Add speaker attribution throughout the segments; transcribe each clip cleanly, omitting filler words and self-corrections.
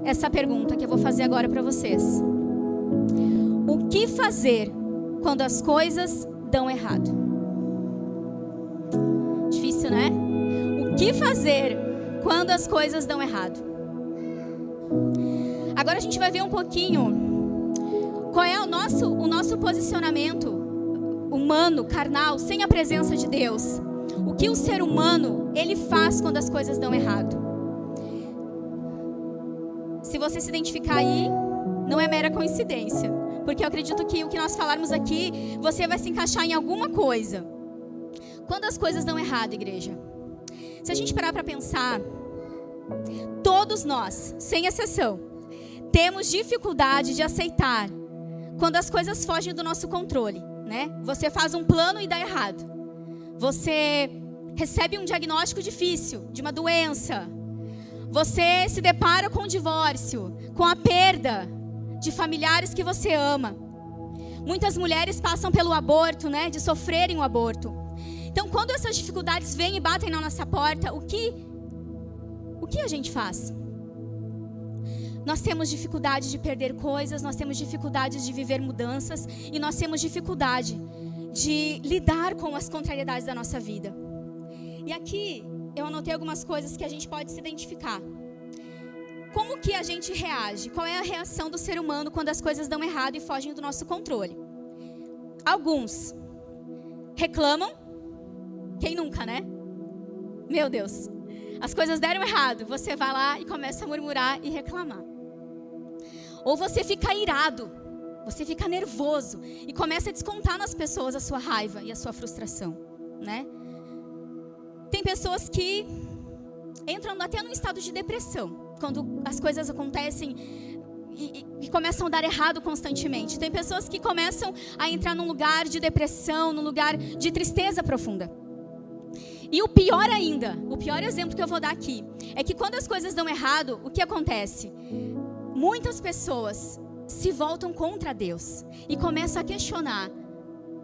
Speaker 1: essa pergunta que eu vou fazer agora para vocês. O que fazer quando as coisas dão errado? Difícil, né? O que fazer quando as coisas dão errado? Agora a gente vai ver um pouquinho qual é o nosso posicionamento humano, carnal, sem a presença de Deus. O que o ser humano, ele faz quando as coisas dão errado. Se você se identificar aí, não é mera coincidência. Porque eu acredito que o que nós falarmos aqui, você vai se encaixar em alguma coisa. Quando as coisas dão errado, igreja. Se a gente parar para pensar, todos nós, sem exceção, temos dificuldade de aceitar quando as coisas fogem do nosso controle, né? Você faz um plano e dá errado. Você recebe um diagnóstico difícil de uma doença. Você se depara com um divórcio, com a perda de familiares que você ama. Muitas mulheres passam pelo aborto, né? De sofrerem o aborto. Então, quando essas dificuldades vêm e batem na nossa porta, o que a gente faz? Nós temos dificuldade de perder coisas, nós temos dificuldade de viver mudanças e nós temos dificuldade de lidar com as contrariedades da nossa vida. E aqui eu anotei algumas coisas que a gente pode se identificar. Como que a gente reage? Qual é a reação do ser humano quando as coisas dão errado e fogem do nosso controle? Alguns reclamam. Quem nunca, né? Meu Deus. As coisas deram errado. Você vai lá e começa a murmurar e reclamar. Ou você fica irado. Você fica nervoso. E começa a descontar nas pessoas a sua raiva e a sua frustração, né? Tem pessoas que entram até num estado de depressão. Quando as coisas acontecem e começam a dar errado constantemente. Tem pessoas que começam a entrar num lugar de depressão, num lugar de tristeza profunda. E o pior ainda, o pior exemplo que eu vou dar aqui, é que quando as coisas dão errado, o que acontece? Muitas pessoas se voltam contra Deus e começam a questionar.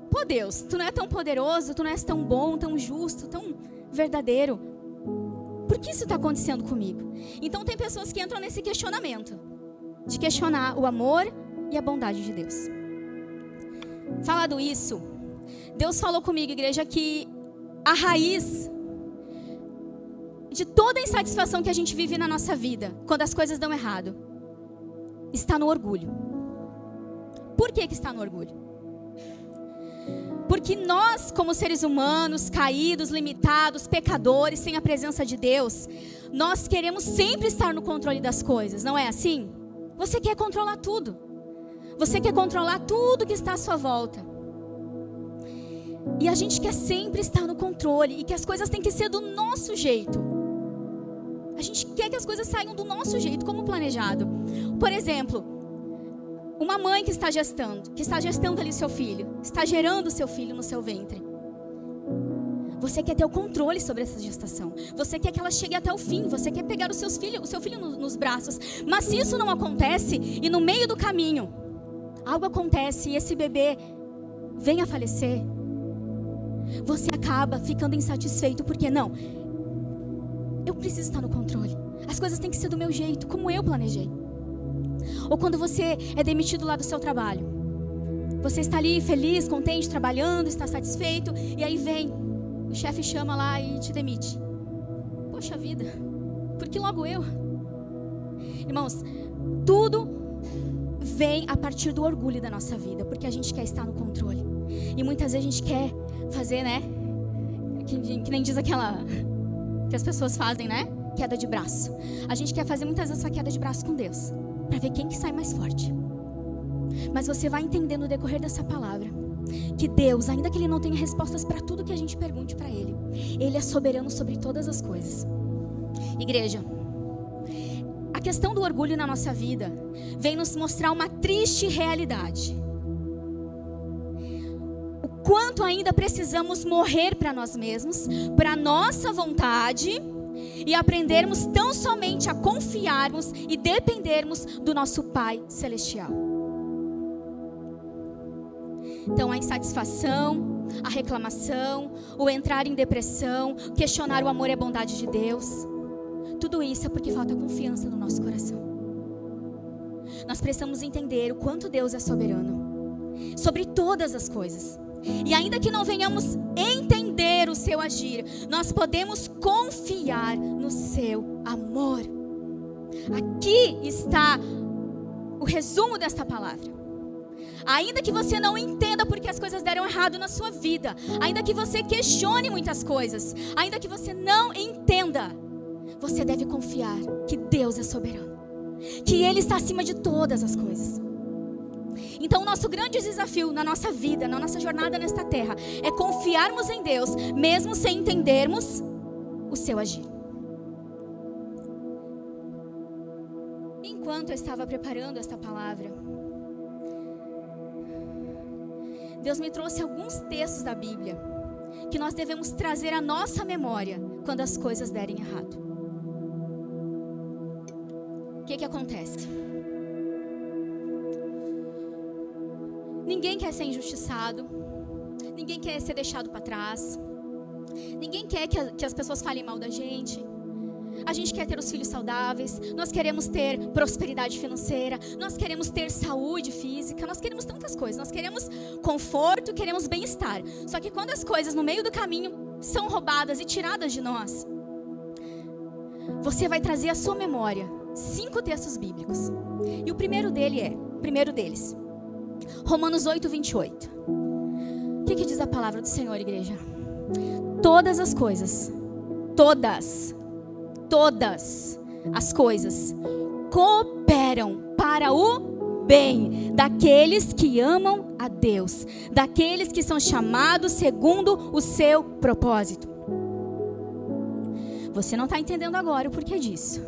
Speaker 1: Pô, Deus, tu não é tão poderoso, tu não és tão bom, tão justo, tão verdadeiro. Por que isso está acontecendo comigo? Então tem pessoas que entram nesse questionamento, de questionar o amor e a bondade de Deus. Falado isso, Deus falou comigo, igreja, que a raiz de toda a insatisfação que a gente vive na nossa vida, quando as coisas dão errado, está no orgulho. Por que está no orgulho? Porque nós, como seres humanos, caídos, limitados, pecadores, sem a presença de Deus, nós queremos sempre estar no controle das coisas, não é assim? Você quer controlar tudo. Você quer controlar tudo que está à sua volta. E a gente quer sempre estar no controle e que as coisas têm que ser do nosso jeito. A gente quer que as coisas saiam do nosso jeito, como planejado. Por exemplo, uma mãe que está gestando ali seu filho, está gerando seu filho no seu ventre. Você quer ter o controle sobre essa gestação. Você quer que ela chegue até o fim. Você quer pegar o seu filho nos braços. Mas se isso não acontece e no meio do caminho algo acontece e esse bebê vem a falecer, você acaba ficando insatisfeito porque não, eu preciso estar no controle. As coisas têm que ser do meu jeito, como eu planejei. Ou quando você é demitido lá do seu trabalho, você está ali feliz, contente, trabalhando, está satisfeito, e aí vem, o chefe chama lá e te demite. Poxa vida, por que logo eu? Irmãos, tudo vem a partir do orgulho da nossa vida, porque a gente quer estar no controle. E muitas vezes a gente quer fazer, né? Que nem diz aquela que as pessoas fazem, né? Queda de braço. A gente quer fazer muitas vezes essa queda de braço com Deus, para ver quem que sai mais forte. Mas você vai entender no decorrer dessa palavra que Deus, ainda que Ele não tenha respostas para tudo que a gente pergunte para Ele, Ele é soberano sobre todas as coisas. Igreja, a questão do orgulho na nossa vida vem nos mostrar uma triste realidade. O quanto ainda precisamos morrer para nós mesmos, para nossa vontade, e aprendermos tão somente a confiarmos e dependermos do nosso Pai Celestial. Então a insatisfação, a reclamação, o entrar em depressão, questionar o amor e a bondade de Deus, tudo isso é porque falta confiança no nosso coração. nós precisamos entender o quanto Deus é soberano sobre todas as coisas. E ainda que não venhamos entender o seu agir, nós podemos confiar no seu amor. Aqui está o resumo desta palavra. Ainda que você não entenda porque as coisas deram errado na sua vida, ainda que você questione muitas coisas, ainda que você não entenda, você deve confiar que Deus é soberano, que Ele está acima de todas as coisas. Então o nosso grande desafio na nossa vida, na nossa jornada nesta terra, é confiarmos em Deus, mesmo sem entendermos o seu agir. Enquanto eu estava preparando esta palavra, Deus me trouxe alguns textos da Bíblia que nós devemos trazer à nossa memória quando as coisas derem errado. O que acontece? Ninguém quer ser injustiçado, ninguém quer ser deixado para trás, ninguém quer que as pessoas falem mal da gente. A gente quer ter os filhos saudáveis, nós queremos ter prosperidade financeira, nós queremos ter saúde física, nós queremos tantas coisas, nós queremos conforto, queremos bem-estar. Só que quando as coisas no meio do caminho são roubadas e tiradas de nós, você vai trazer à sua memória 5 textos bíblicos. E o primeiro deles, Romanos 8, 28. O que diz a palavra do Senhor, igreja? Todas as coisas, todas as coisas cooperam para o bem daqueles que amam a Deus, daqueles que são chamados segundo o seu propósito. Você não está entendendo agora o porquê disso,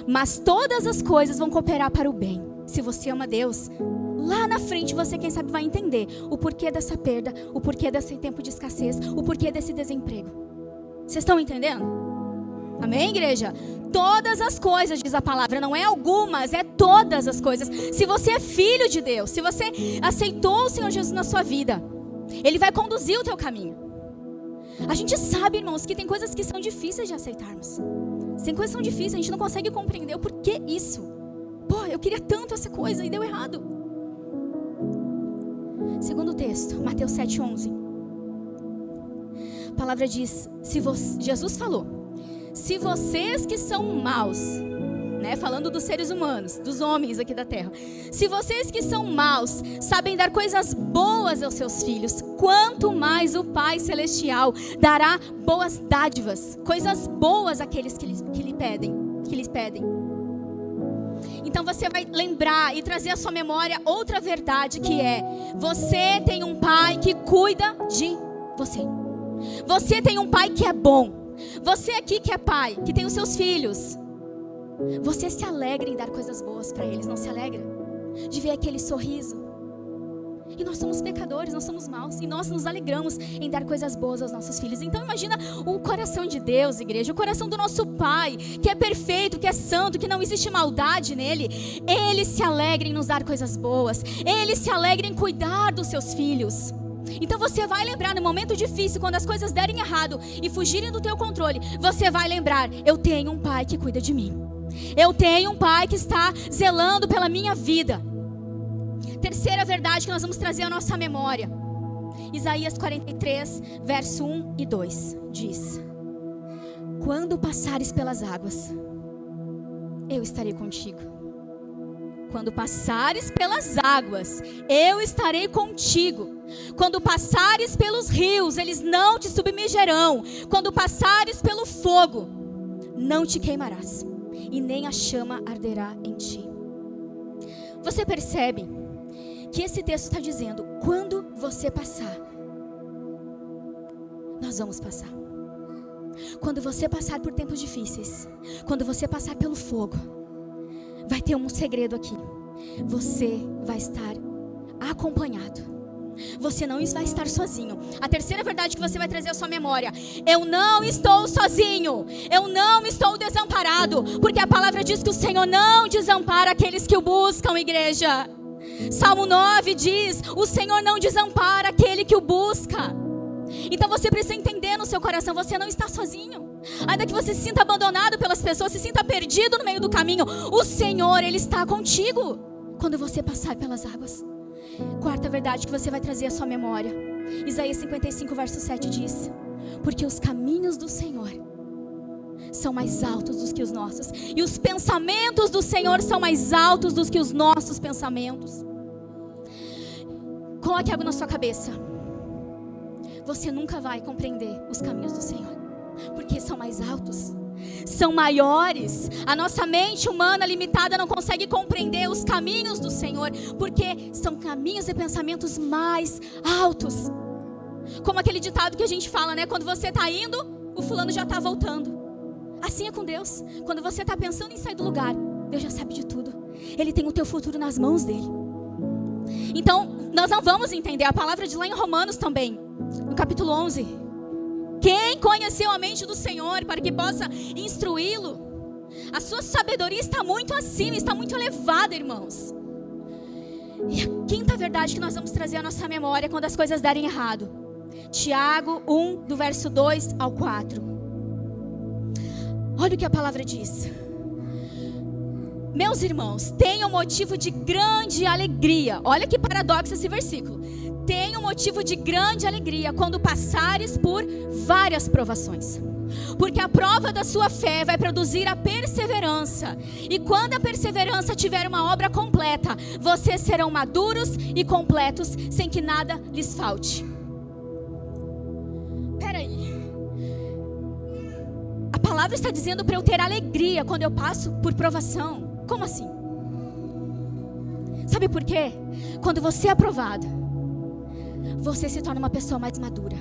Speaker 1: mas todas as coisas vão cooperar para o bem. Se você ama Deus, lá na frente você, quem sabe, vai entender o porquê dessa perda, o porquê desse tempo de escassez, o porquê desse desemprego. Vocês estão entendendo? Amém, igreja? Todas as coisas, diz a palavra, não é algumas, é todas as coisas. Se você é filho de Deus, se você aceitou o Senhor Jesus na sua vida, Ele vai conduzir o teu caminho. A gente sabe, irmãos, que tem coisas que são difíceis de aceitarmos. Tem coisas que são difíceis, a gente não consegue compreender o porquê isso. Pô, eu queria tanto essa coisa e deu errado. Segundo texto, Mateus 7:11. A palavra diz, Jesus falou, se vocês que são maus, né, falando dos seres humanos, dos homens aqui da terra, se vocês que são maus sabem dar coisas boas aos seus filhos, quanto mais o Pai Celestial dará boas dádivas, coisas boas àqueles que lhes pedem. Então você vai lembrar e trazer à sua memória outra verdade, que é: você tem um Pai que cuida de você. Você tem um Pai que é bom. Você aqui que é pai, que tem os seus filhos, você se alegra em dar coisas boas para eles, não se alegra? De ver aquele sorriso. E nós somos pecadores, nós somos maus, e nós nos alegramos em dar coisas boas aos nossos filhos. Então imagina o coração de Deus, igreja, o coração do nosso Pai, que é perfeito, que é santo, que não existe maldade nele. Ele se alegra em nos dar coisas boas, ele se alegra em cuidar dos seus filhos. Então você vai lembrar no momento difícil, quando as coisas derem errado e fugirem do teu controle, você vai lembrar: eu tenho um Pai que cuida de mim. Eu tenho um Pai que está zelando pela minha vida. Terceira verdade que nós vamos trazer à nossa memória. Isaías 43, verso 1 e 2 diz: quando passares pelas águas, eu estarei contigo. Quando passares pelas águas, eu estarei contigo. Quando passares pelos rios, eles não te submergerão. Quando passares pelo fogo, não te queimarás, e nem a chama arderá em ti. Você percebe que esse texto está dizendo: quando você passar, nós vamos passar. Quando você passar por tempos difíceis, quando você passar pelo fogo, vai ter um segredo aqui: você vai estar acompanhado. Você não vai estar sozinho. A terceira verdade que você vai trazer à sua memória: eu não estou sozinho, eu não estou desamparado, porque a palavra diz que o Senhor não desampara aqueles que o buscam, igreja. Salmo 9 diz: o Senhor não desampara aquele que o busca. Então você precisa entender no seu coração: você não está sozinho. Ainda que você se sinta abandonado pelas pessoas, se sinta perdido no meio do caminho, o Senhor, Ele está contigo. quando você passar pelas águas. Quarta verdade que você vai trazer à sua memória. Isaías 55, verso 7 diz: porque os caminhos do Senhor são mais altos do que os nossos, e os pensamentos do Senhor são mais altos do que os nossos pensamentos. Coloque algo na sua cabeça: você nunca vai compreender os caminhos do Senhor, porque são mais altos, são maiores. A nossa mente humana limitada não consegue compreender os caminhos do Senhor, porque são caminhos e pensamentos mais altos. Como aquele ditado que a gente fala, né? Quando você está indo, o fulano já está voltando. Assim é com Deus. Quando você está pensando em sair do lugar, Deus já sabe de tudo. Ele tem o teu futuro nas mãos dele. Então, nós não vamos entender. A palavra de lá em Romanos também, no capítulo 11. Quem conheceu a mente do Senhor para que possa instruí-lo? A sua sabedoria está muito acima, está muito elevada, irmãos. E a quinta verdade que nós vamos trazer à nossa memória quando as coisas derem errado. Tiago 1, do verso 2 ao 4. Olha o que a palavra diz: meus irmãos, tenham motivo de grande alegria. Olha que paradoxo esse versículo. Tenham motivo de grande alegria quando passares por várias provações, porque a prova da sua fé vai produzir a perseverança. E quando a perseverança tiver uma obra completa, vocês serão maduros e completos, sem que nada lhes falte. Peraí, a palavra está dizendo para eu ter alegria quando eu passo por provação. Como assim? Sabe por quê? Quando você é aprovado, você se torna uma pessoa mais madura,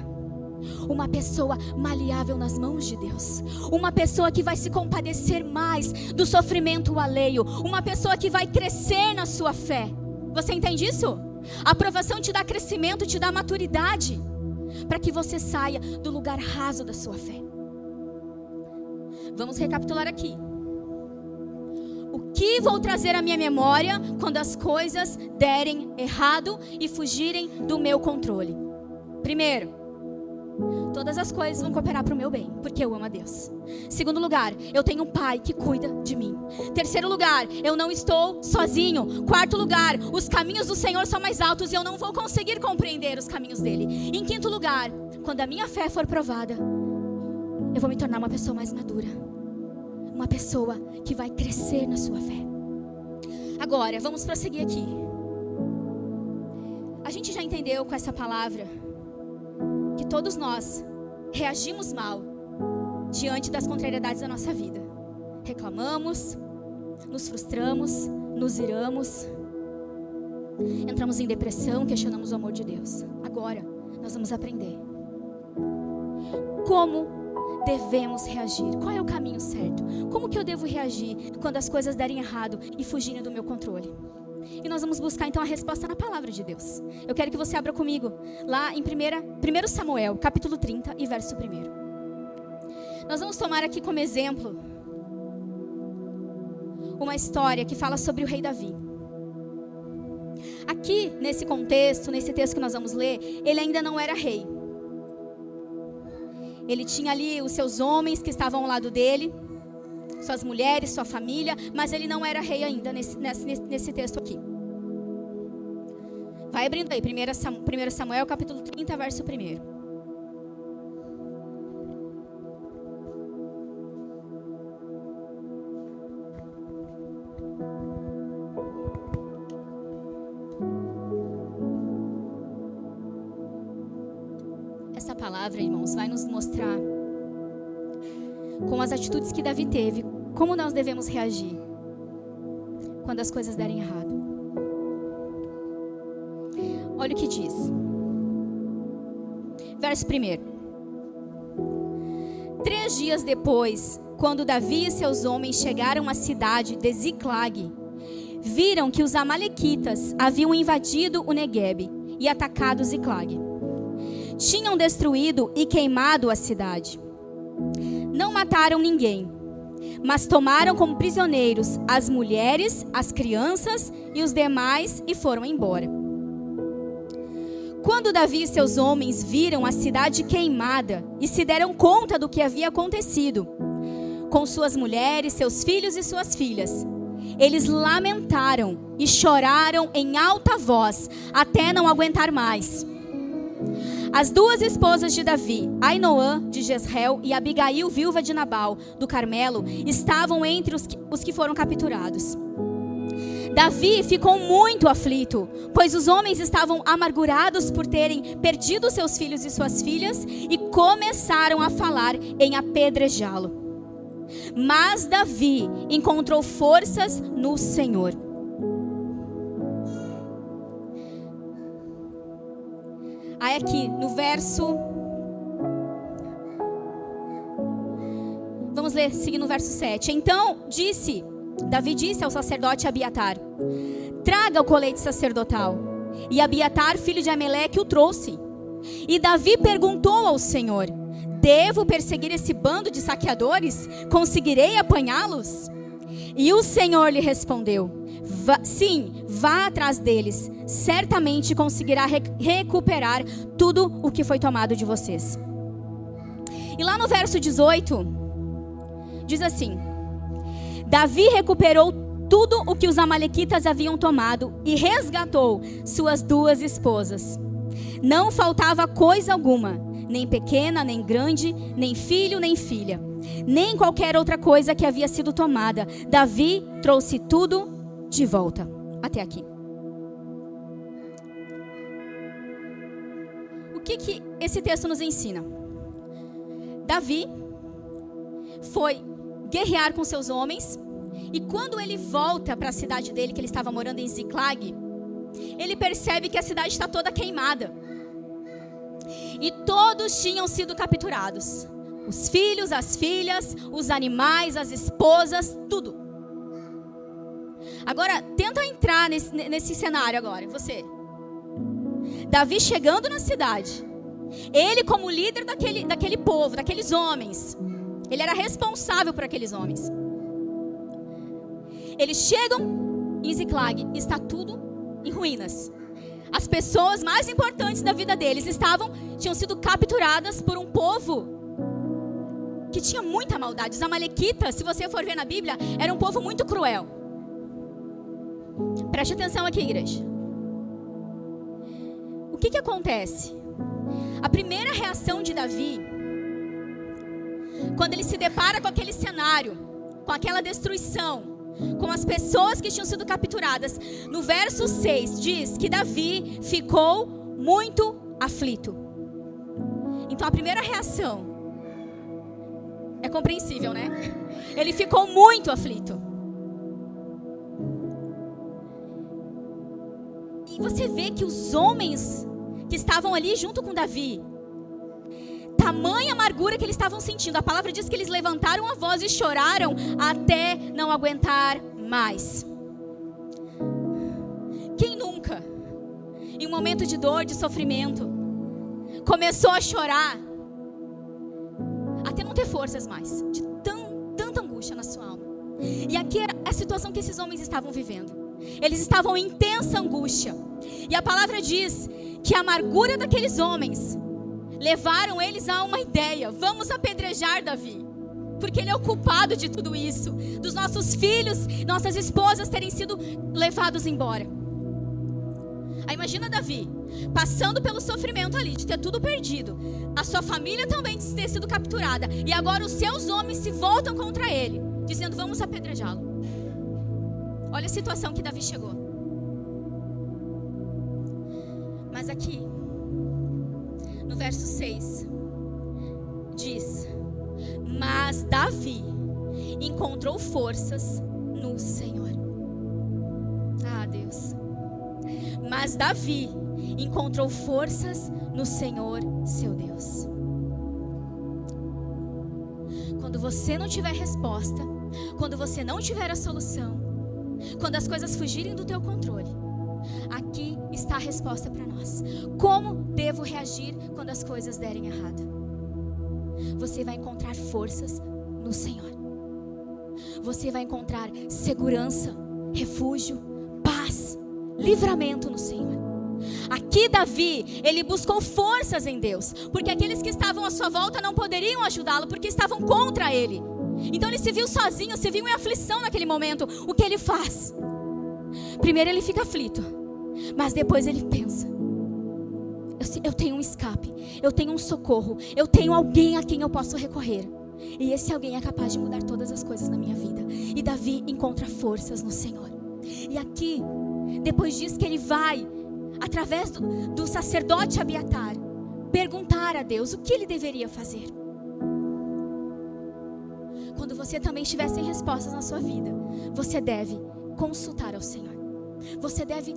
Speaker 1: uma pessoa maleável nas mãos de Deus, uma pessoa que vai se compadecer mais do sofrimento alheio, uma pessoa que vai crescer na sua fé. Você entende isso? A aprovação te dá crescimento, te dá maturidade, para que você saia do lugar raso da sua fé. Vamos recapitular aqui. O que vou trazer à minha memória quando as coisas derem errado e fugirem do meu controle? Primeiro, todas as coisas vão cooperar para o meu bem, porque eu amo a Deus. Segundo lugar, eu tenho um pai que cuida de mim. Terceiro lugar, eu não estou sozinho. Quarto lugar, os caminhos do Senhor são mais altos e eu não vou conseguir compreender os caminhos dele. Em quinto lugar, quando a minha fé for provada, eu vou me tornar uma pessoa mais madura, uma pessoa que vai crescer na sua fé. Agora, vamos prosseguir aqui. A gente já entendeu com essa palavra que todos nós reagimos mal diante das contrariedades da nossa vida. Reclamamos, nos frustramos, nos iramos, entramos em depressão, questionamos o amor de Deus. Agora, nós vamos aprender como devemos reagir. Qual é o caminho certo? Como que eu devo reagir quando as coisas derem errado e fugirem do meu controle? E nós vamos buscar então a resposta na palavra de Deus. Eu quero que você abra comigo lá em 1 Samuel, capítulo 30 e verso 1. Nós vamos tomar aqui como exemplo uma história que fala sobre o rei Davi. Aqui, nesse contexto, nesse texto que nós vamos ler, ele ainda não era rei. Ele tinha ali os seus homens que estavam ao lado dele, suas mulheres, sua família, mas ele não era rei ainda nesse texto aqui. Vai abrindo aí, 1 Samuel, capítulo 30, verso 1. Essa palavra, irmãos, vai nos mostrar, com as atitudes que Davi teve, como nós devemos reagir quando as coisas derem errado. Olha o que diz. Verso 1. 3 dias depois, quando Davi e seus homens chegaram à cidade de Ziclag, viram que os amalequitas haviam invadido o Neguebe e atacado Ziclag. Tinham destruído e queimado a cidade. Não mataram ninguém, mas tomaram como prisioneiros as mulheres, as crianças e os demais e foram embora. Quando Davi e seus homens viram a cidade queimada e se deram conta do que havia acontecido com suas mulheres, seus filhos e suas filhas, eles lamentaram e choraram em alta voz, até não aguentar mais. As duas esposas de Davi, Ainoã de Jezreel e Abigail, viúva de Nabal, do Carmelo, estavam entre os que foram capturados. Davi ficou muito aflito, pois os homens estavam amargurados por terem perdido seus filhos e suas filhas e começaram a falar em apedrejá-lo. Mas Davi encontrou forças no Senhor. Aí aqui no verso, vamos ler, seguindo o verso 7. Então Davi disse ao sacerdote Abiatar: traga o colete sacerdotal. E Abiatar, filho de Ameleque, o trouxe. E Davi perguntou ao Senhor: devo perseguir esse bando de saqueadores? Conseguirei apanhá-los? E o Senhor lhe respondeu: sim, vá atrás deles. Certamente conseguirá recuperar tudo o que foi tomado de vocês. E lá no verso 18, diz assim: Davi recuperou tudo o que os amalequitas haviam tomado e resgatou suas duas esposas. Não faltava coisa alguma, nem pequena, nem grande, nem filho, nem filha, nem qualquer outra coisa que havia sido tomada. Davi trouxe tudo de volta. Até aqui. O que esse texto nos ensina? Davi foi guerrear com seus homens, e quando ele volta para a cidade dele, que ele estava morando em Ziclag, ele percebe que a cidade está toda queimada. E todos tinham sido capturados. Os filhos, as filhas, os animais, as esposas, tudo. Agora, tenta entrar nesse cenário agora, você. Davi chegando na cidade. Ele como líder daquele povo, daqueles homens. Ele era responsável por aqueles homens. Eles chegam em Ziclag e está tudo em ruínas. As pessoas mais importantes da vida deles tinham sido capturadas por um povo que tinha muita maldade. Os amalequitas, se você for ver na Bíblia, era um povo muito cruel. Preste atenção aqui, igreja. O que acontece? A primeira reação de Davi, quando ele se depara com aquele cenário, com aquela destruição, com as pessoas que tinham sido capturadas, no verso 6 diz que Davi ficou muito aflito. Então a primeira reação é compreensível, né? Ele ficou muito aflito. E você vê que os homens que estavam ali junto com Davi, tamanha amargura que eles estavam sentindo. A palavra diz que eles levantaram a voz e choraram até não aguentar mais. Quem nunca, em um momento de dor, de sofrimento, começou a chorar até não ter forças mais, de tanta angústia na sua alma? E aqui era a situação que esses homens estavam vivendo. Eles estavam em intensa angústia. E a palavra diz que a amargura daqueles homens levaram eles a uma ideia: vamos apedrejar Davi, porque ele é o culpado de tudo isso, dos nossos filhos, nossas esposas terem sido levados embora. Aí imagina Davi passando pelo sofrimento ali, de ter tudo perdido, a sua família também de ter sido capturada, e agora os seus homens se voltam contra ele, dizendo: vamos apedrejá-lo. Olha a situação que Davi chegou. Mas aqui no verso 6 diz: mas Davi encontrou forças no Senhor. Ah, Deus. Mas Davi encontrou forças no Senhor, seu Deus. Quando você não tiver resposta, quando você não tiver a solução, quando as coisas fugirem do teu controle, aqui está a resposta para nós. Como devo reagir quando as coisas derem errado? Você vai encontrar forças no Senhor. Você vai encontrar segurança, refúgio, paz, livramento no Senhor. Aqui Davi, ele buscou forças em Deus, porque aqueles que estavam à sua volta não poderiam ajudá-lo, porque estavam contra ele. Então ele se viu sozinho, se viu em aflição naquele momento. O que ele faz? Primeiro ele fica aflito, mas depois ele pensa: eu tenho um escape, eu tenho um socorro, eu tenho alguém a quem eu posso recorrer. E esse alguém é capaz de mudar todas as coisas na minha vida. E Davi encontra forças no Senhor. E aqui, depois disso que ele vai, através do sacerdote Abiatar, perguntar a Deus o que ele deveria fazer. Quando você também estiver sem respostas na sua vida, você deve consultar ao Senhor. Você deve,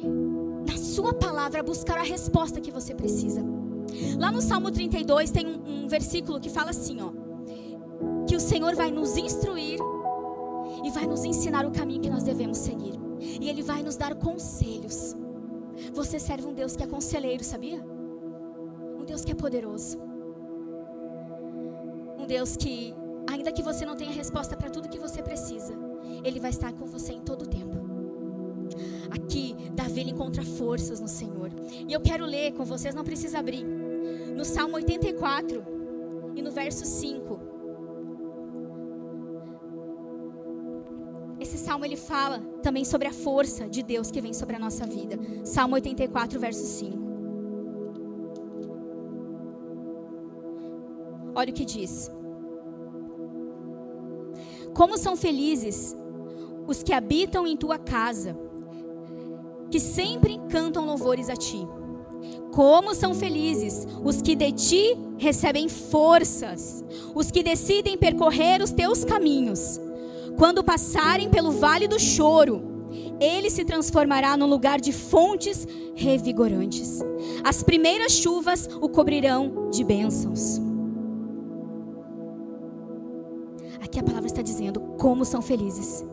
Speaker 1: na sua palavra, buscar a resposta que você precisa. Lá no Salmo 32 tem um versículo que fala assim, que o Senhor vai nos instruir e vai nos ensinar o caminho que nós devemos seguir. E Ele vai nos dar conselhos. Você serve um Deus que é conselheiro, sabia? Um Deus que é poderoso. Um Deus que, ainda que você não tenha resposta para tudo que você precisa, Ele vai estar com você em todo o tempo. Aqui, Davi encontra forças no Senhor. E eu quero ler com vocês, não precisa abrir, no Salmo 84 e no verso 5. Esse salmo ele fala também sobre a força de Deus que vem sobre a nossa vida. Salmo 84, verso 5. Olha o que diz: como são felizes os que habitam em tua casa, que sempre cantam louvores a ti. Como são felizes os que de ti recebem forças, os que decidem percorrer os teus caminhos. Quando passarem pelo vale do choro, ele se transformará num lugar de fontes revigorantes. As primeiras chuvas o cobrirão de bênçãos. Aqui a palavra está dizendo como são felizes,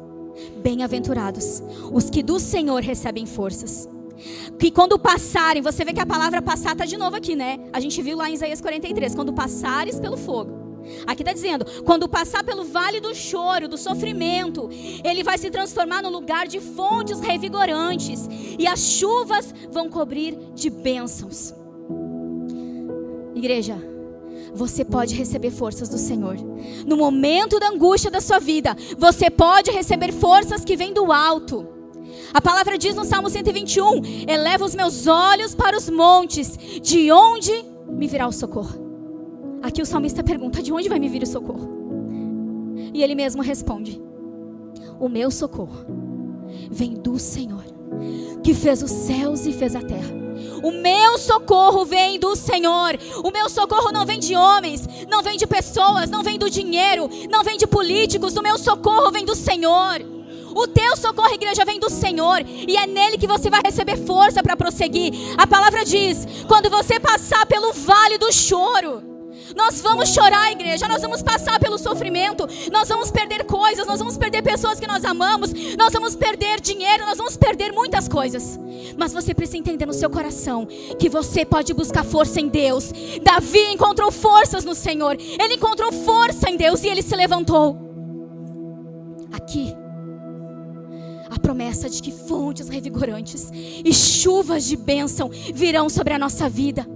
Speaker 1: bem-aventurados os que do Senhor recebem forças. Que quando passarem, você vê que a palavra passar está de novo aqui, né? A gente viu lá em Isaías 43, quando passares pelo fogo. Aqui está dizendo, quando passar pelo vale do choro, do sofrimento, ele vai se transformar num lugar de fontes revigorantes. E as chuvas vão cobrir de bênçãos. Igreja, você pode receber forças do Senhor. No momento da angústia da sua vida, você pode receber forças que vêm do alto. A palavra diz no Salmo 121, eleva os meus olhos para os montes, de onde me virá o socorro? Aqui o salmista pergunta, de onde vai me vir o socorro? E ele mesmo responde, o meu socorro vem do Senhor, que fez os céus e fez a terra. O meu socorro vem do Senhor. O meu socorro não vem de homens, não vem de pessoas, não vem do dinheiro, não vem de políticos. O meu socorro vem do Senhor. O teu socorro, igreja, vem do Senhor. E é nele que você vai receber força para prosseguir. A palavra diz, quando você passar pelo vale do choro, nós vamos chorar, igreja, nós vamos passar pelo sofrimento, nós vamos perder coisas, nós vamos perder pessoas que nós amamos, nós vamos perder dinheiro, nós vamos perder muitas coisas. Mas você precisa entender no seu coração que você pode buscar força em Deus. Davi encontrou forças no Senhor, ele encontrou força em Deus e ele se levantou. Aqui, a promessa de que fontes revigorantes e chuvas de bênção virão sobre a nossa vida.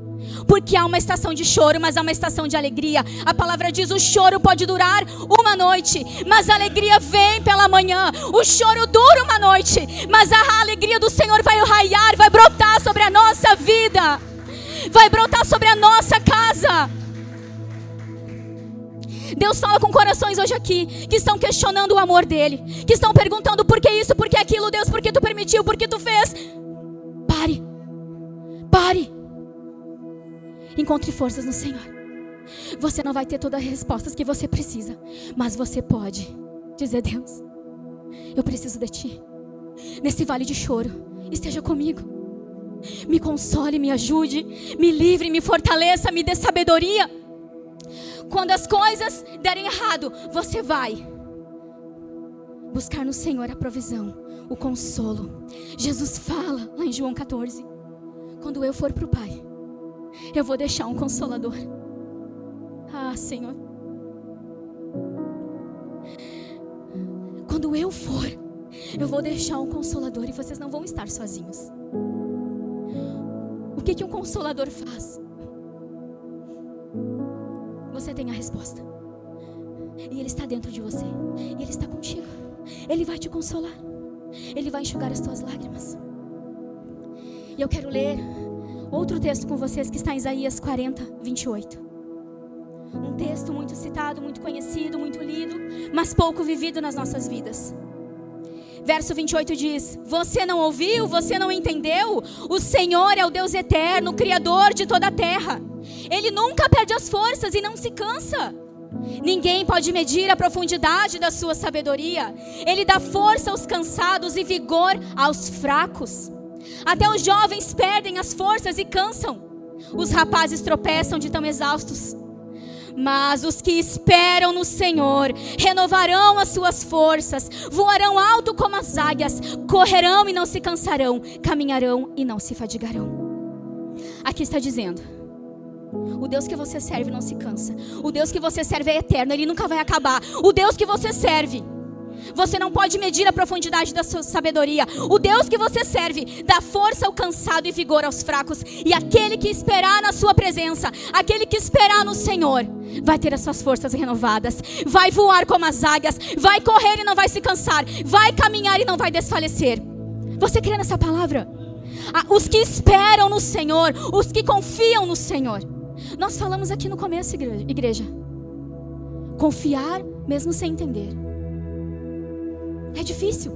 Speaker 1: Porque há uma estação de choro, mas há uma estação de alegria. A palavra diz, o choro pode durar uma noite, mas a alegria vem pela manhã. O choro dura uma noite, mas a alegria do Senhor vai raiar, vai brotar sobre a nossa vida, vai brotar sobre a nossa casa. Deus fala com corações hoje aqui que estão questionando o amor dele, que estão perguntando por que isso, por que aquilo. Deus, por que tu permitiu, por que tu fez? Pare. Encontre forças no Senhor. Você não vai ter todas as respostas que você precisa, mas você pode dizer, Deus, eu preciso de ti. Nesse vale de choro, esteja comigo. Me console, me ajude, me livre, me fortaleça, me dê sabedoria. Quando as coisas derem errado, você vai buscar no Senhor a provisão, o consolo. Jesus fala lá em João 14, quando eu for para o Pai, eu vou deixar um consolador. Ah, Senhor, quando eu for, eu vou deixar um consolador e vocês não vão estar sozinhos. O que um consolador faz? Você tem a resposta. E Ele está dentro de você. E Ele está contigo. Ele vai te consolar. Ele vai enxugar as tuas lágrimas. E eu quero ler outro texto com vocês que está em Isaías 40, 28. Um texto muito citado, muito conhecido, muito lido, mas pouco vivido nas nossas vidas. Verso 28 diz: você não ouviu? Você não entendeu? O Senhor é o Deus eterno, Criador de toda a terra. Ele nunca perde as forças e não se cansa. Ninguém pode medir a profundidade da sua sabedoria. Ele dá força aos cansados e vigor aos fracos. Até os jovens perdem as forças e cansam. Os rapazes tropeçam de tão exaustos. Mas os que esperam no Senhor renovarão as suas forças, voarão alto como as águias, correrão e não se cansarão, caminharão e não se fadigarão. Aqui está dizendo: o Deus que você serve não se cansa. O Deus que você serve é eterno, Ele nunca vai acabar. O Deus que você serve, você não pode medir a profundidade da sua sabedoria. O Deus que você serve dá força ao cansado e vigor aos fracos. E aquele que esperar na sua presença, aquele que esperar no Senhor, vai ter as suas forças renovadas, vai voar como as águias, vai correr e não vai se cansar, vai caminhar e não vai desfalecer. Você crê nessa palavra? Os que esperam no Senhor, os que confiam no Senhor. Nós falamos aqui no começo, igreja, confiar mesmo sem entender. É difícil,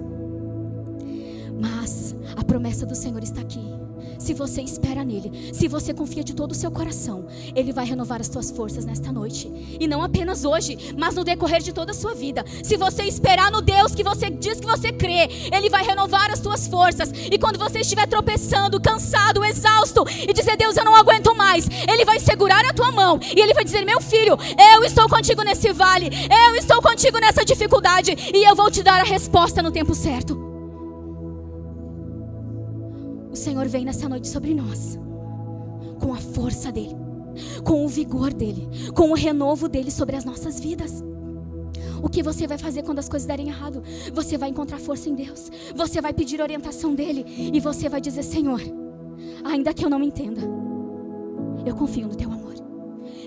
Speaker 1: mas a promessa do Senhor está aqui. Se você espera nele, se você confia de todo o seu coração, Ele vai renovar as tuas forças nesta noite. E não apenas hoje, mas no decorrer de toda a sua vida. Se você esperar no Deus que você diz que você crê, Ele vai renovar as tuas forças. E quando você estiver tropeçando, cansado, exausto, e dizer: Deus, eu não aguento mais, Ele vai segurar a tua mão e Ele vai dizer: meu filho, eu estou contigo nesse vale, eu estou contigo nessa dificuldade, e eu vou te dar a resposta no tempo certo. O Senhor vem nessa noite sobre nós, com a força dEle, com o vigor dEle, com o renovo dEle sobre as nossas vidas. O que você vai fazer quando as coisas derem errado? Você vai encontrar força em Deus, você vai pedir orientação dEle, e você vai dizer: Senhor, ainda que eu não me entenda, eu confio no Teu amor,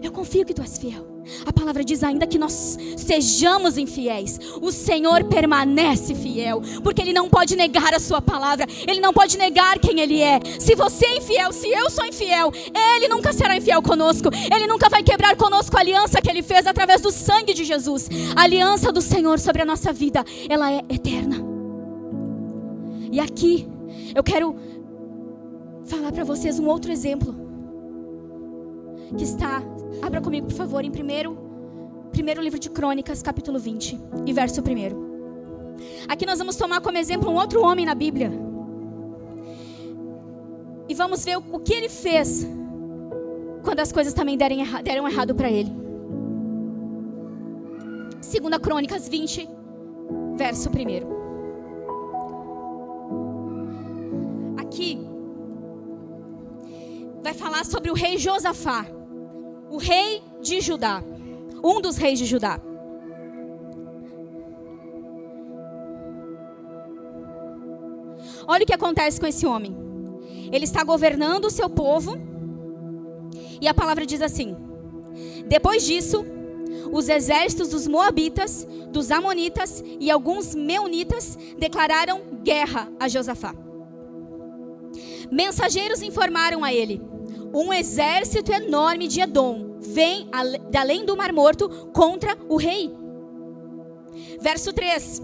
Speaker 1: eu confio que Tu és fiel. A palavra diz: ainda que nós sejamos infiéis, o Senhor permanece fiel, porque Ele não pode negar a sua palavra, Ele não pode negar quem Ele é. Se você é infiel, se eu sou infiel, Ele nunca será infiel conosco. Ele nunca vai quebrar conosco a aliança que Ele fez através do sangue de Jesus. A aliança do Senhor sobre a nossa vida, ela é eterna. E aqui eu quero falar para vocês um outro exemplo que está, abra comigo por favor, em primeiro livro de Crônicas, capítulo 20 e verso 1. Aqui nós vamos tomar como exemplo um outro homem na Bíblia, e vamos ver o que ele fez quando as coisas também deram errado para ele. 2 Crônicas 20, verso 1. Aqui vai falar sobre o rei Josafá, o rei de Judá, um dos reis de Judá. Olha o que acontece com esse homem. Ele está governando o seu povo, e a palavra diz assim: depois disso, os exércitos dos Moabitas, dos Amonitas e alguns Meunitas declararam guerra a Josafá. Mensageiros informaram a ele: um exército enorme de Edom vem além do Mar Morto contra o rei. Verso 3.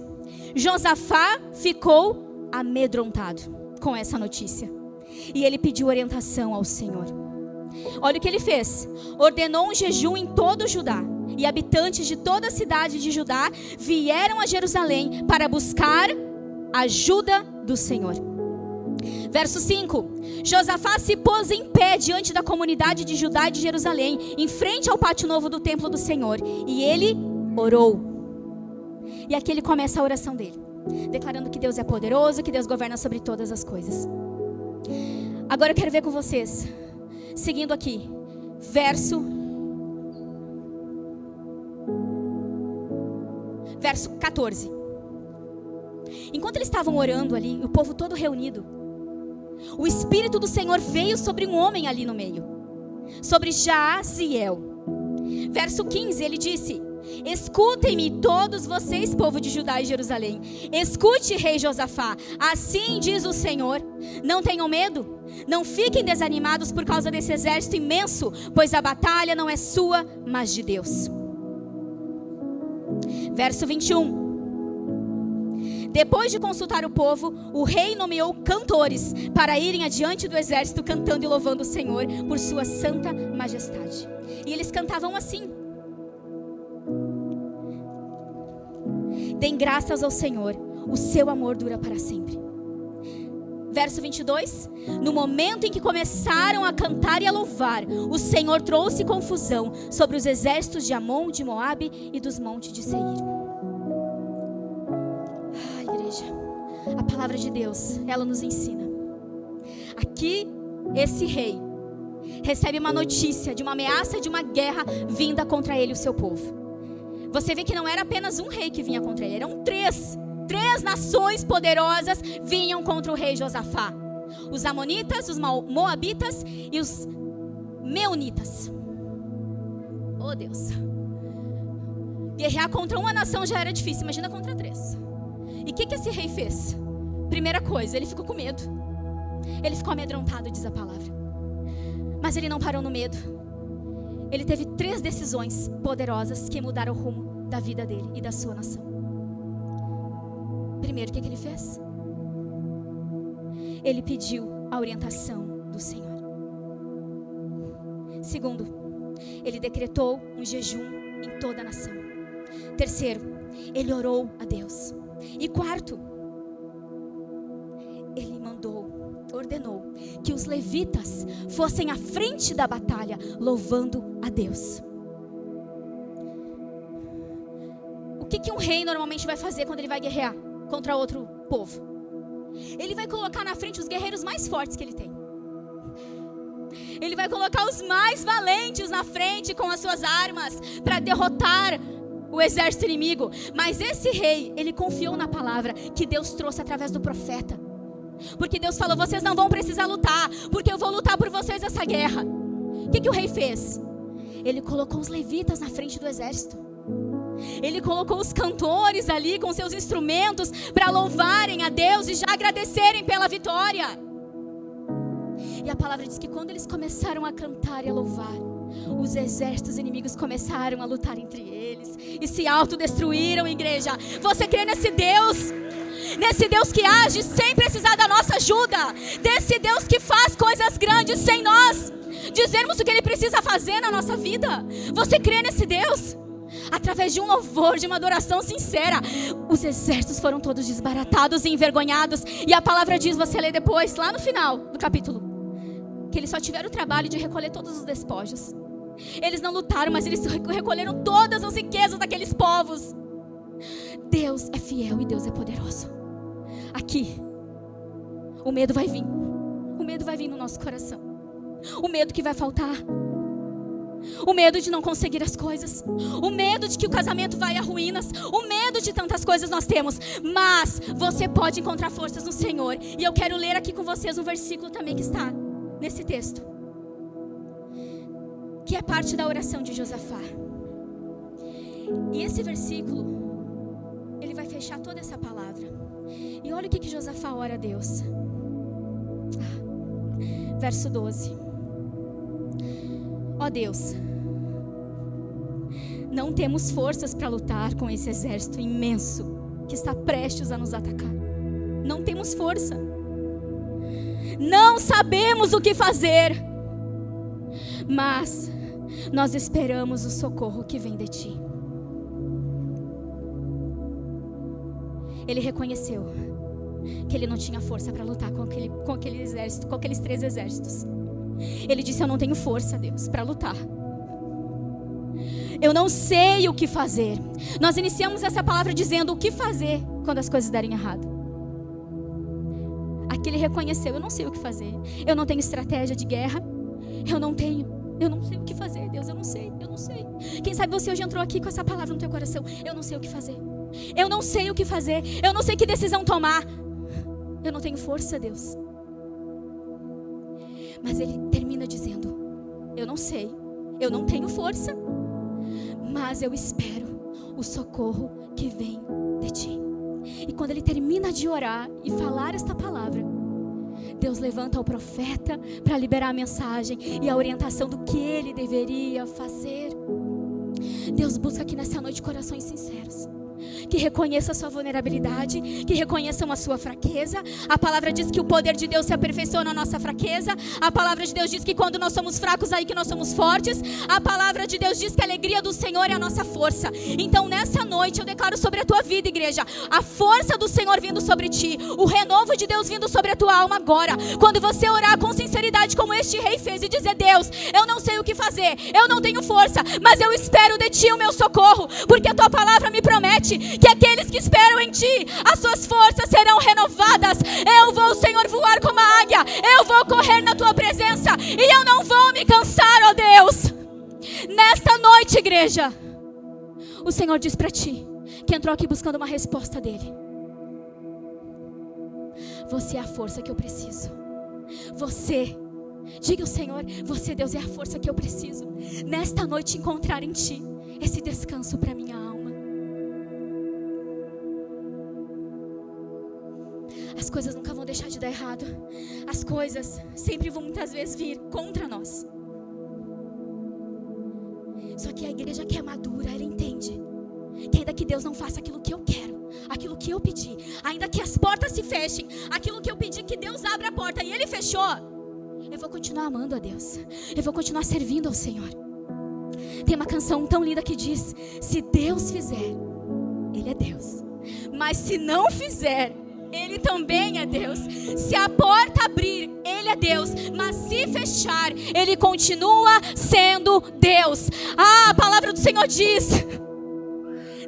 Speaker 1: Josafá ficou amedrontado com essa notícia, e ele pediu orientação ao Senhor. Olha o que ele fez: ordenou um jejum em todo o Judá, e habitantes de toda a cidade de Judá vieram a Jerusalém para buscar ajuda do Senhor. Verso 5. Josafá se pôs em pé diante da comunidade de Judá e de Jerusalém, em frente ao pátio novo do templo do Senhor, e ele orou. E aqui ele começa a oração dele, declarando que Deus é poderoso, que Deus governa sobre todas as coisas. Agora eu quero ver com vocês, seguindo aqui, verso 14. Enquanto eles estavam orando ali, o povo todo reunido, o Espírito do Senhor veio sobre um homem ali no meio, sobre Jaaziel. Verso 15, ele disse: Escutem-me todos vocês, povo de Judá e Jerusalém. Escute, rei Josafá. Assim diz o Senhor: não tenham medo, não fiquem desanimados por causa desse exército imenso, pois a batalha não é sua, mas de Deus. Verso 21. Depois de consultar o povo, o rei nomeou cantores para irem adiante do exército cantando e louvando o Senhor por sua santa majestade. E eles cantavam assim: deem graças ao Senhor, o seu amor dura para sempre. Verso 22. No momento em que começaram a cantar e a louvar, o Senhor trouxe confusão sobre os exércitos de Amon, de Moabe e dos montes de Seir. A palavra de Deus, ela nos ensina. Aqui, esse rei recebe uma notícia de uma ameaça de uma guerra vinda contra ele e o seu povo. Você vê que não era apenas um rei que vinha contra ele, eram três nações poderosas vinham contra o rei Josafá: os amonitas, os moabitas e os meunitas. Oh Deus, guerrear contra uma nação já era difícil, imagina contra três. E o que esse rei fez? Primeira coisa, ele ficou com medo. Ele ficou amedrontado, diz a palavra. Mas ele não parou no medo. Ele teve 3 decisões poderosas que mudaram o rumo da vida dele e da sua nação. Primeiro, o que ele fez? Ele pediu a orientação do Senhor. Segundo, ele decretou um jejum em toda a nação. Terceiro, ele orou a Deus. E quarto, ele ordenou que os levitas fossem à frente da batalha, louvando a Deus. O que um rei normalmente vai fazer quando ele vai guerrear contra outro povo? Ele vai colocar na frente os guerreiros mais fortes que ele tem. Ele vai colocar os mais valentes na frente com as suas armas para derrotar o exército inimigo. Mas esse rei, ele confiou na palavra que Deus trouxe através do profeta. Porque Deus falou: vocês não vão precisar lutar, porque eu vou lutar por vocês essa guerra. O que o rei fez? Ele colocou os levitas na frente do exército. Ele colocou os cantores ali com seus instrumentos para louvarem a Deus e já agradecerem pela vitória. E a palavra diz que quando eles começaram a cantar e a louvar, os exércitos inimigos começaram a lutar entre eles e se autodestruíram, igreja. Você crê nesse Deus? Nesse Deus que age sem precisar da nossa ajuda, desse Deus que faz coisas grandes sem nós dizermos o que Ele precisa fazer na nossa vida. Você crê nesse Deus? Através de um louvor, de uma adoração sincera, os exércitos foram todos desbaratados e envergonhados. E a palavra diz, você lê depois, lá no final do capítulo, que eles só tiveram o trabalho de recolher todos os despojos. Eles não lutaram, mas eles recolheram todas as riquezas daqueles povos. Deus é fiel e Deus é poderoso. Aqui, o medo vai vir. O medo vai vir no nosso coração. O medo que vai faltar. O medo de não conseguir as coisas. O medo de que o casamento vai a ruínas. O medo de tantas coisas nós temos. Mas você pode encontrar forças no Senhor. E eu quero ler aqui com vocês um versículo também que está nesse texto, que é parte da oração de Josafá. E esse versículo, ele vai fechar toda essa palavra. E olha o que Josafá ora a Deus. Verso 12. Ó Deus, não temos forças para lutar com esse exército imenso que está prestes a nos atacar. Não temos força. Não sabemos o que fazer. Mas nós esperamos o socorro que vem de ti. Ele reconheceu que ele não tinha força para lutar com aquele exército, com aqueles 3 exércitos. Ele disse: eu não tenho força, Deus, para lutar. Eu não sei o que fazer. Nós iniciamos essa palavra dizendo o que fazer quando as coisas derem errado. Aqui ele reconheceu: eu não sei o que fazer. Eu não tenho estratégia de guerra. Eu não sei o que fazer, Deus, eu não sei. Quem sabe você hoje entrou aqui com essa palavra no teu coração: eu não sei o que fazer. Eu não sei o que fazer. Eu não sei que decisão tomar. Eu não tenho força, Deus. Mas ele termina dizendo: eu não sei, eu não tenho força, mas eu espero o socorro que vem de ti. E quando ele termina de orar e falar esta palavra, Deus levanta o profeta para liberar a mensagem e a orientação do que ele deveria fazer. Deus busca aqui nessa noite corações sinceros, que reconheçam a sua vulnerabilidade, que reconheçam a sua fraqueza. A palavra diz que o poder de Deus se aperfeiçoa na nossa fraqueza. A palavra de Deus diz que quando nós somos fracos, aí que nós somos fortes. A palavra de Deus diz que a alegria do Senhor é a nossa força. Então nessa noite eu declaro sobre a tua vida, igreja, a força do Senhor vindo sobre ti, o renovo de Deus vindo sobre a tua alma agora. Quando você orar com sinceridade como este rei fez e dizer: Deus, eu não sei o que fazer, eu não tenho força, mas eu espero de ti o meu socorro, porque a tua palavra me promete que aqueles que esperam em ti, as suas forças serão renovadas. Eu vou, Senhor, voar como a águia, eu vou correr na tua presença e eu não vou me cansar, ó Deus. Nesta noite, igreja, o Senhor diz para ti, que entrou aqui buscando uma resposta dele: você é a força que eu preciso. Você, diga ao Senhor: você, Deus, é a força que eu preciso nesta noite encontrar em ti esse descanso para minha alma. As coisas nunca vão deixar de dar errado. As coisas sempre vão muitas vezes vir contra nós. Só que a igreja que é madura, ela entende que ainda que Deus não faça aquilo que eu quero, aquilo que eu pedi, ainda que as portas se fechem, aquilo que eu pedi que Deus abra a porta e Ele fechou, eu vou continuar amando a Deus, eu vou continuar servindo ao Senhor. Tem uma canção tão linda que diz: se Deus fizer, Ele é Deus, mas se não fizer, Ele também é Deus. Se a porta abrir, Ele é Deus, mas se fechar, Ele continua sendo Deus. A palavra do Senhor diz: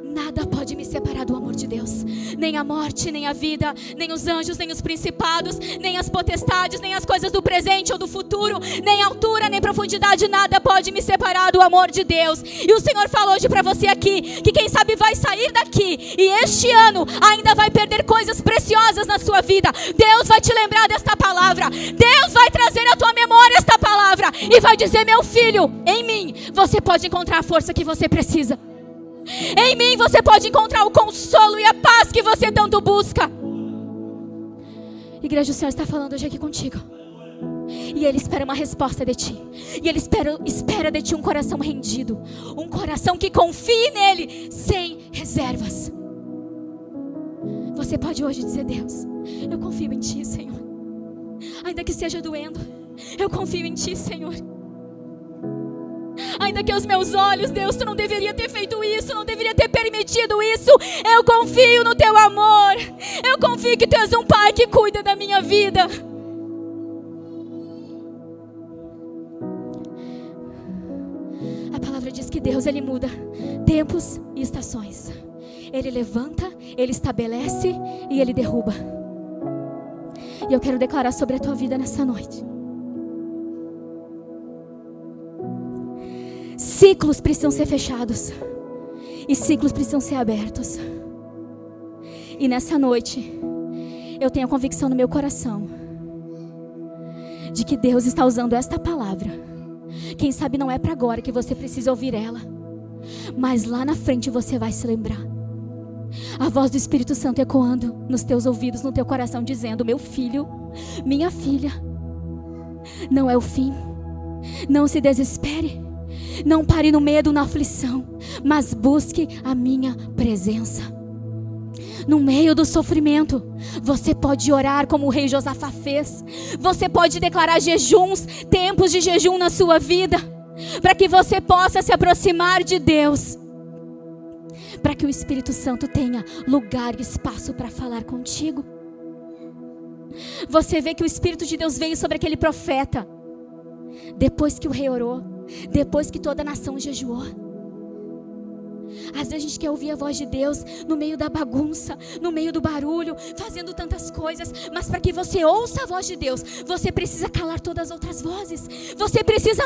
Speaker 1: nada pode me separar do amor de Deus. Nem a morte, nem a vida, nem os anjos, nem os principados, nem as potestades, nem as coisas do presente ou do futuro, nem altura, nem profundidade, nada pode me separar do amor de Deus. E o Senhor falou hoje para você aqui, que quem sabe vai sair daqui e este ano ainda vai perder coisas preciosas na sua vida. Deus vai te lembrar desta palavra. Deus vai trazer à tua memória esta palavra e vai dizer: meu filho, em mim você pode encontrar a força que você precisa. Em mim você pode encontrar o consolo e a paz que você tanto busca. Igreja, o Senhor está falando hoje aqui contigo. E Ele espera uma resposta de ti. E Ele espera de ti um coração rendido, um coração que confie nele sem reservas. Você pode hoje dizer: Deus, eu confio em ti, Senhor. Ainda que esteja doendo, eu confio em ti, Senhor. Ainda que aos meus olhos, Deus, tu não deveria ter feito isso, não deveria ter permitido isso, eu confio no teu amor. Eu confio que tu és um pai que cuida da minha vida. A palavra diz que Deus, Ele muda tempos e estações. Ele levanta, Ele estabelece e Ele derruba. E eu quero declarar sobre a tua vida nessa noite: ciclos precisam ser fechados e ciclos precisam ser abertos. E nessa noite eu tenho a convicção no meu coração de que Deus está usando esta palavra. Quem sabe não é para agora que você precisa ouvir ela, mas lá na frente você vai se lembrar. A voz do Espírito Santo ecoando nos teus ouvidos, no teu coração, dizendo: meu filho, minha filha, não é o fim. Não se desespere. Não pare no medo, na aflição, mas busque a minha presença. No meio do sofrimento, você pode orar como o rei Josafá fez. Você pode declarar jejuns, tempos de jejum na sua vida, para que você possa se aproximar de Deus, para que o Espírito Santo tenha lugar e espaço para falar contigo. Você vê que o Espírito de Deus veio sobre aquele profeta depois que o rei orou, depois que toda a nação jejuou. Às vezes a gente quer ouvir a voz de Deus no meio da bagunça, no meio do barulho, fazendo tantas coisas. Mas para que você ouça a voz de Deus, você precisa calar todas as outras vozes. Você precisa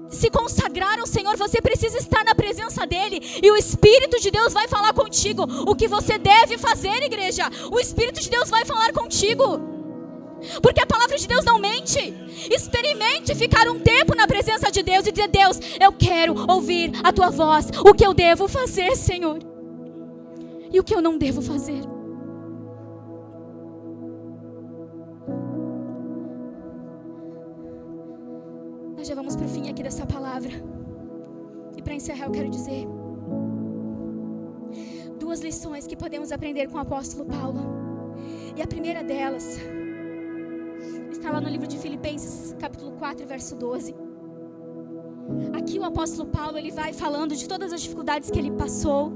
Speaker 1: se consagrar ao Senhor, você precisa estar na presença dEle. E o Espírito de Deus vai falar contigo o que você deve fazer, igreja. O Espírito de Deus vai falar contigo, porque a palavra de Deus não mente. Experimente ficar um tempo na presença de Deus e dizer: Deus, eu quero ouvir a tua voz. O que eu devo fazer, Senhor? e o que eu não devo fazer. Nós já vamos para o fim aqui dessa palavra. E para encerrar eu quero dizer 2 lições que podemos aprender com o apóstolo Paulo. E a primeira delas está lá no livro de Filipenses, capítulo 4, verso 12. Aqui o apóstolo Paulo, ele vai falando de todas as dificuldades que ele passou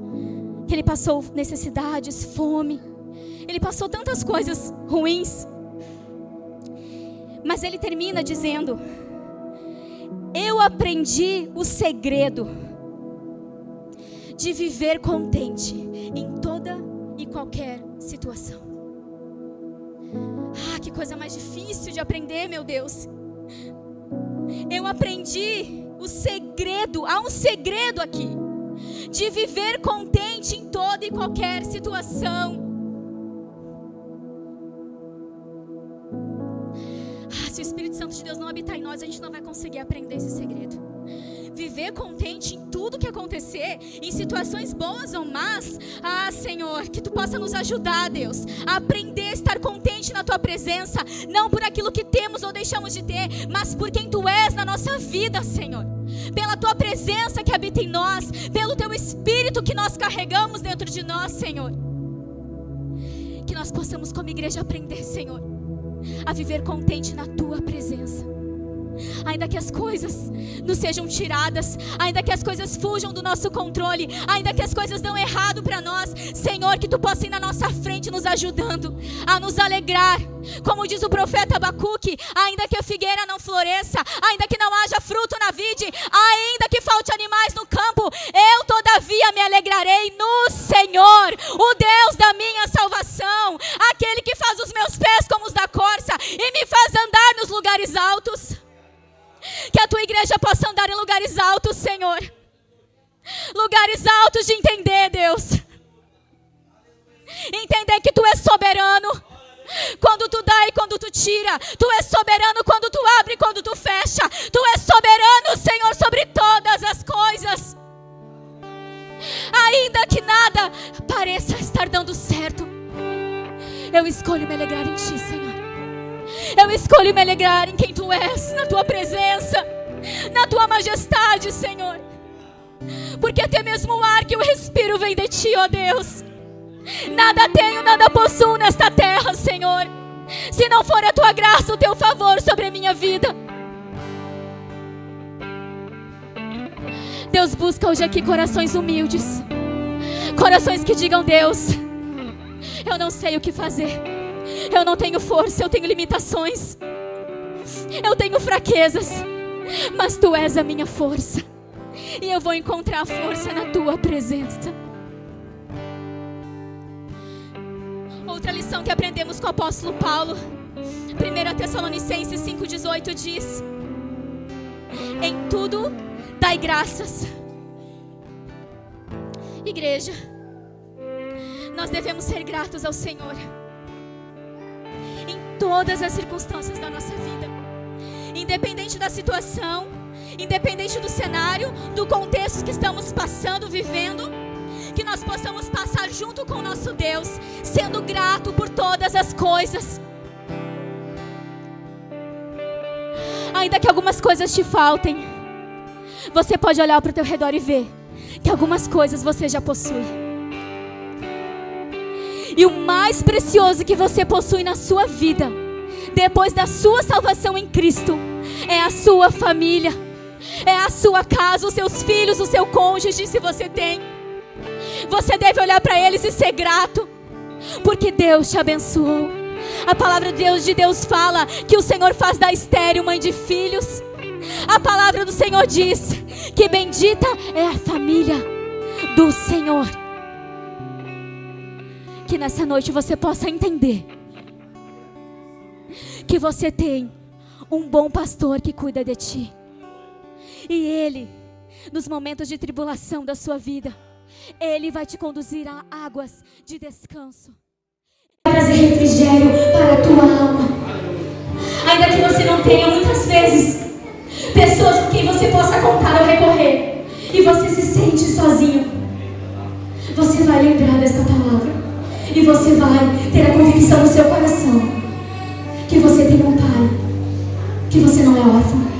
Speaker 1: necessidades, fome. Ele passou tantas coisas ruins. Mas ele termina dizendo: eu aprendi o segredo de viver contente em toda e qualquer situação. Que coisa mais difícil de aprender, meu Deus. Eu aprendi o segredo, há um segredo aqui, de viver contente em toda e qualquer situação. Se o Espírito Santo de Deus não habitar em nós, a gente não vai conseguir aprender esse segredo. Viver contente em tudo que acontecer, em situações boas ou más. Senhor, que Tu possa nos ajudar, Deus, a aprender a estar contente na Tua presença, não por aquilo que temos ou deixamos de ter, mas por quem Tu és na nossa vida, Senhor. Pela Tua presença que habita em nós, pelo Teu Espírito que nós carregamos dentro de nós, Senhor. Que nós possamos como igreja aprender, Senhor, a viver contente na Tua presença. Ainda que as coisas nos sejam tiradas, ainda que as coisas fujam do nosso controle, ainda que as coisas dão errado para nós, Senhor, que Tu possa ir na nossa frente nos ajudando a nos alegrar. Como diz o profeta Abacuque: ainda que a figueira não floresça, ainda que não haja fruto na vide, ainda que falte animais no campo, eu todavia me alegrarei no Senhor, o Deus da minha salvação, aquele que faz os meus pés como os da corça e me faz andar nos lugares altos. Que a Tua igreja possa andar em lugares altos, Senhor. Lugares altos de entender, Deus. Entender que Tu és soberano quando Tu dá e quando Tu tira. Tu és soberano quando Tu abre e quando Tu fecha. Tu és soberano, Senhor, sobre todas as coisas. Ainda que nada pareça estar dando certo, eu escolho me alegrar em Ti, Senhor. Eu escolho me alegrar em quem Tu és, na Tua presença, na Tua majestade, Senhor. Porque até mesmo o ar que eu respiro vem de Ti, ó Deus. Nada tenho, nada possuo nesta terra, Senhor, se não for a Tua graça, o Teu favor sobre a minha vida. Deus busca hoje aqui corações humildes, corações que digam: Deus, eu não sei o que fazer, eu não tenho força, eu tenho limitações, eu tenho fraquezas, mas Tu és a minha força, e eu vou encontrar força na Tua presença. Outra lição que aprendemos com o apóstolo Paulo, 1 Tessalonicenses 5,18 diz: em tudo dai graças. Igreja, nós devemos ser gratos ao Senhor em todas as circunstâncias da nossa vida, independente da situação, independente do cenário, do contexto que estamos passando, vivendo. Que nós possamos passar junto com o nosso Deus, sendo grato por todas as coisas. Ainda que algumas coisas te faltem, você pode olhar para o teu redor e ver que algumas coisas você já possui. E o mais precioso que você possui na sua vida, depois da sua salvação em Cristo, é a sua família, é a sua casa, os seus filhos, o seu cônjuge, se você tem. Você deve olhar para eles e ser grato, porque Deus te abençoou. A palavra de Deus fala que o Senhor faz da estéril mãe de filhos. A palavra do Senhor diz que bendita é a família do Senhor. Que nessa noite você possa entender que você tem um bom pastor que cuida de ti. E Ele, nos momentos de tribulação da sua vida, Ele vai te conduzir a águas de descanso. Vai trazer refrigério para a tua alma. Ainda que você não tenha muitas vezes pessoas com quem você possa contar ou recorrer, e você se sente sozinho, você vai lembrar desta palavra. E você vai ter a convicção no seu coração que você tem um pai, que você não é órfão.